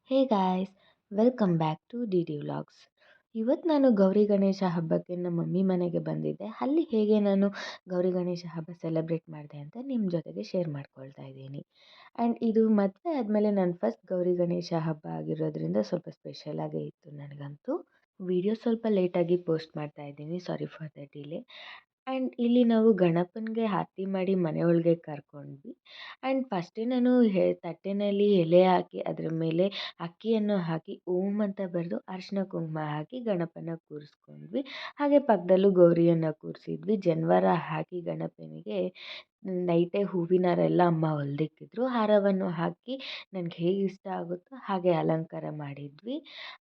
Hey guys, welcome back to D D vlogs. ಇವತ್ತು ನಾನು ಗೌರಿ ಗಣೇಶ ಹಬ್ಬಕ್ಕೆ ನಮ್ಮ ಮಮ್ಮಿ ಮನೆಗೆ ಬಂದಿದ್ದೆ. ಅಲ್ಲಿ ಹೇಗೆ ನಾನು ಗೌರಿ ಗಣೇಶ ಹಬ್ಬ ಸೆಲೆಬ್ರೇಟ್ ಮಾಡಿದೆ ಅಂತ ನಿಮ್ಮ ಜೊತೆಗೆ ಶೇರ್ ಮಾಡ್ಕೊಳ್ತಾ ಇದ್ದೀನಿ. ಆ್ಯಂಡ್ ಇದು ಮದುವೆ ಆದಮೇಲೆ ನನ್ನ ಫಸ್ಟ್ ಗೌರಿ ಗಣೇಶ ಹಬ್ಬ ಆಗಿರೋದ್ರಿಂದ ಸ್ವಲ್ಪ ಸ್ಪೆಷಲ್ ಆಗೇ ಇತ್ತು ನನಗಂತೂ. ವಿಡಿಯೋ ಸ್ವಲ್ಪ ಲೇಟಾಗಿ ಪೋಸ್ಟ್ ಮಾಡ್ತಾ ಇದ್ದೀನಿ, sorry for the delay. And ಇಲ್ಲಿ ನಾವು ಗಣಪನಿಗೆ ಆರತಿ ಮಾಡಿ ಮನೆಯೊಳಗೆ ಕರ್ಕೊಂಡ್ವಿ. ಆ್ಯಂಡ್ ಫಸ್ಟೇ ನಾನು ತಟ್ಟೆನಲ್ಲಿ ಎಲೆ ಹಾಕಿ ಅದ್ರ ಮೇಲೆ ಅಕ್ಕಿಯನ್ನು ಹಾಕಿ ಓಂ ಅಂತ ಬರೆದು ಅರಿಶಿನ ಕುಂಕುಮ ಹಾಕಿ ಗಣಪನ ಕೂರಿಸ್ಕೊಂಡ್ವಿ. ಹಾಗೆ ಪಕ್ಕದಲ್ಲೂ ಗೌರಿಯನ್ನು ಕೂರಿಸಿದ್ವಿ. ಜನವಾರ ಹಾಕಿ ಗಣಪನಿಗೆ ನೈಟೇ ಹೂವಿನಾರೆಲ್ಲ ಅಮ್ಮ ಹೊಲ್ದಿಕ್ಕಿದ್ರು. ಹಾರವನ್ನು ಹಾಕಿ ನನಗೆ ಹೇಗೆ ಇಷ್ಟ ಆಗುತ್ತೋ ಹಾಗೆ ಅಲಂಕಾರ ಮಾಡಿದ್ವಿ.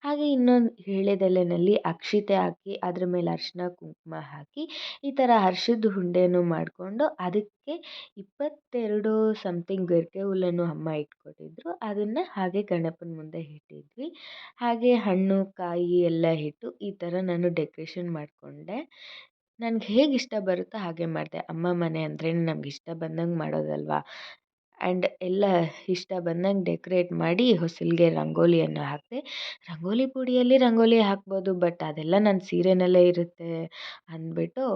ಹಾಗೆ ಇನ್ನೊಂದು ವೀಳ್ಯದೆಲೆಯಲ್ಲಿ ಅಕ್ಷತೆ ಹಾಕಿ ಅದ್ರ ಮೇಲೆ ಅರಿಶಿನ ಕುಂಕುಮ ಹಾಕಿ ಈ ಥರ ಅರಿಶಿದ ಉಂಡೆಯನ್ನು ಮಾಡಿಕೊಂಡು ಅದಕ್ಕೆ 22 ಸಮಥಿಂಗ್ ಗರಿಕೆ ಹುಲ್ಲನ್ನು ಅಮ್ಮ ಇಟ್ಕೊಟ್ಟಿದ್ರು. ಅದನ್ನು ಹಾಗೆ ಗಣಪನ ಮುಂದೆ ಇಟ್ಟಿದ್ವಿ. ಹಾಗೆ ಹಣ್ಣು ಕಾಯಿ ಎಲ್ಲ ಇಟ್ಟು ಈ ಥರ ನಾನು ಡೆಕೋರೇಷನ್ ಮಾಡಿಕೊಂಡೆ. ನನಗೆ ಹೇಗೆ ಇಷ್ಟ ಬರುತ್ತೋ ಹಾಗೆ ಮಾಡಿದೆ. ಅಮ್ಮ ಮನೆ ಅಂದ್ರೇ ನಮ್ಗೆ ಇಷ್ಟ ಬಂದಂಗೆ ಮಾಡೋದಲ್ವಾ. ಆ್ಯಂಡ್ ಎಲ್ಲ ಇಷ್ಟ ಬಂದಂಗೆ ಡೆಕೋರೇಟ್ ಮಾಡಿ ಹೊಸಲಿಗೆ ರಂಗೋಲಿಯನ್ನು ಹಾಕಿದೆ. ರಂಗೋಲಿ ಪುಡಿಯಲ್ಲಿ ರಂಗೋಲಿ ಹಾಕ್ಬೋದು, ಬಟ್ ಅದೆಲ್ಲ ನನ್ನ ಸೀರೆನಲ್ಲೇ ಇರುತ್ತೆ ಅಂದ್ಬಿಟ್ಟು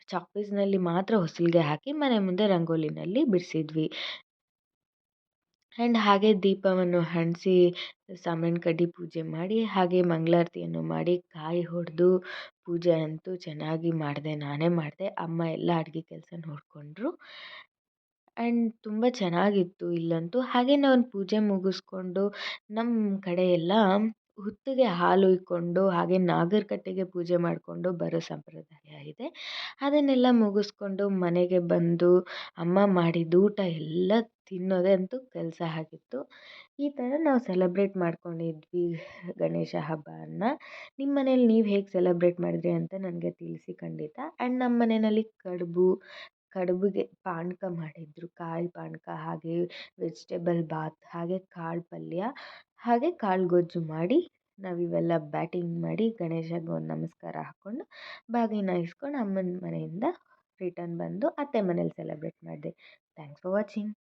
ಚಾಕ್ ಪೀಸ್ನಲ್ಲಿ ಮಾತ್ರ ಹೊಸಲಿಗೆ ಹಾಕಿ ಮನೆ ಮುಂದೆ ರಂಗೋಲಿನಲ್ಲಿ ಬಿಡಿಸಿದ್ವಿ. ಆ್ಯಂಡ್ ಹಾಗೆ ದೀಪವನ್ನು ಹಂಚಿಸಿ ಸಾಂಬ್ರಾಣಿ ಕಡ್ಡಿ ಪೂಜೆ ಮಾಡಿ ಹಾಗೆ ಮಂಗಳಾರತಿಯನ್ನು ಮಾಡಿ ಕಾಯಿ ಹೊಡೆದು ಪೂಜೆ ಅಂತೂ ಚೆನ್ನಾಗಿ ಮಾಡಿದೆ. ನಾನೇ ಮಾಡಿದೆ, ಅಮ್ಮ ಎಲ್ಲ ಅಡುಗೆ ಕೆಲಸ ನೋಡಿಕೊಂಡ್ರು. ಆ್ಯಂಡ್ ತುಂಬ ಚೆನ್ನಾಗಿತ್ತು ಇಲ್ಲಂತೂ. ಹಾಗೆ ನಾನು ಪೂಜೆ ಮುಗಿಸ್ಕೊಂಡು ನಮ್ಮ ಕಡೆ ಎಲ್ಲ ಹುತ್ತಿಗೆ ಹಾಲು ಉಯ್ಕೊಂಡು ಹಾಗೆ ನಾಗರ ಕಟ್ಟೆಗೆ ಪೂಜೆ ಮಾಡಿಕೊಂಡು ಬರೋ ಸಂಪ್ರದಾಯ ಇದೆ. ಅದನ್ನೆಲ್ಲ ಮುಗಿಸ್ಕೊಂಡು ಮನೆಗೆ ಬಂದು ಅಮ್ಮ ಮಾಡಿದ ಊಟ ಎಲ್ಲ ತಿನ್ನೋದೇ ಅಂತೂ ಕೆಲಸ ಆಗಿತ್ತು. ಈ ಥರ ನಾವು ಸೆಲೆಬ್ರೇಟ್ ಮಾಡ್ಕೊಂಡಿದ್ವಿ ಗಣೇಶ ಹಬ್ಬನ. ನಿಮ್ಮ ಮನೇಲಿ ನೀವು ಹೇಗೆ ಸೆಲೆಬ್ರೇಟ್ ಮಾಡಿದ್ರಿ ಅಂತ ನನಗೆ ತಿಳಿಸಿ ಖಂಡಿತ. ಆ್ಯಂಡ್ ನಮ್ಮ ಮನೆಯಲ್ಲಿ ಕಡುಬಿಗೆ ಪಾನಕ ಮಾಡಿದ್ರು. ಕಾಯಿ ಪಾನಕ ಹಾಗೆ ವೆಜಿಟೇಬಲ್ ಬಾತ್ ಹಾಗೆ ಕಾಳು ಪಲ್ಯ ಹಾಗೆ ಕಾಳು ಗೊಜ್ಜು ಮಾಡಿ ನಾವಿವೆಲ್ಲ ಬ್ಯಾಟಿಂಗ್ ಮಾಡಿ ಗಣೇಶಗೆ ಒಂದು ನಮಸ್ಕಾರ ಹಾಕ್ಕೊಂಡು ಬಾಗಿನ ಇಸ್ಕೊಂಡು ಅಮ್ಮನ ಮನೆಯಿಂದ ರಿಟರ್ನ್ ಬಂದು ಅತ್ತೆ ಮನೇಲಿ ಸೆಲೆಬ್ರೇಟ್ ಮಾಡಿದೆ. Thanks for watching.